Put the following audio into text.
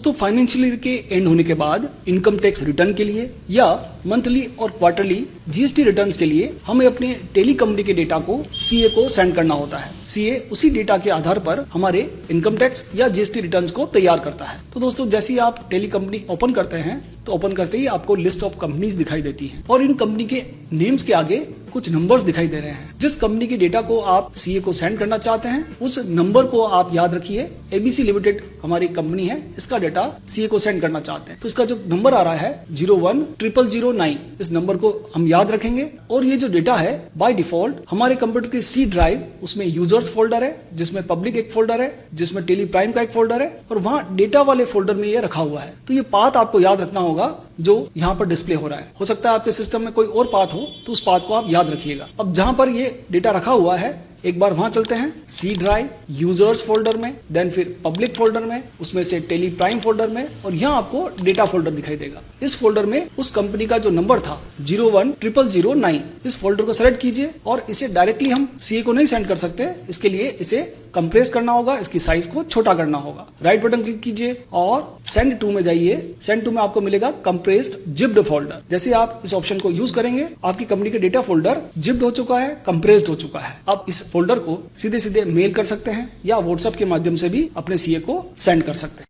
दोस्तों financial year के and होने के बाद इनकम टैक्स रिटर्न के लिए या मंथली और क्वार्टरली जीएसटी रिटर्न्स के लिए हमें अपने टेली कंपनी के डेटा को सीए को सेंड करना होता है। सीए उसी डेटा के आधार पर हमारे इनकम टैक्स या जीएसटी रिटर्न्स को तैयार करता है। तो दोस्तों जैसे ही आप टेली कंपनी ओपन करते हैं तो ओपन करते ही आपको लिस्ट ऑफ कंपनीज दिखाई देती है और इन कंपनी के नेम्स के आगे कुछ नंबर्स दिखाई दे रहे हैं। जिस कंपनी के डेटा को आप सीए को सेंड करना चाहते हैं उस नंबर को आप याद रखिए। एबीसी लिमिटेड हमारी कंपनी है, इसका डेटा सीए को सेंड करना चाहते हैं तो इसका जो नंबर आ रहा है 010009, इस नंबर को हम याद रखेंगे। और ये जो डेटा है बाय डिफॉल्ट हमारे कंप्यूटर की सी ड्राइव, उसमें यूजर्स फोल्डर है जिसमें पब्लिक एक फोल्डर है, जिसमें टेली प्राइम का एक फोल्डर है और वहां डेटा वाले फोल्डर में ये रखा हुआ है। तो ये पाथ आपको याद रखना होगा जो यहाँ पर डिस्प्ले हो रहा है। हो सकता है आपके सिस्टम में कोई और पाथ हो तो उस पाथ को आप याद रखिएगा। अब जहां पर ये डेटा रखा हुआ है एक बार वहां चलते हैं, सी ड्राइव यूजर्स फोल्डर में, देन फिर पब्लिक फोल्डर में, उसमें से टेली प्राइम फोल्डर में और यहाँ आपको डेटा फोल्डर दिखाई देगा। इस फोल्डर में उस कंपनी का जो नंबर था 010009, इस फोल्डर को सेलेक्ट कीजिए और इसे डायरेक्टली हम सीए को नहीं सेंड कर सकते, इसके लिए इसे कंप्रेस करना होगा, इसकी साइज को छोटा करना होगा। राइट बटन क्लिक कीजिए और सेंड टू में जाइए। सेंड टू में आपको मिलेगा कंप्रेस्ड जिप्ड फोल्डर। जैसे आप इस ऑप्शन को यूज करेंगे आपकी कंपनी का डेटा फोल्डर जिप्ड हो चुका है, कंप्रेस्ड हो चुका है। अब इस फोल्डर को सीधे सीधे मेल कर सकते हैं या व्हाट्सएप के माध्यम से भी अपने सीए को सेंड कर सकते हैं।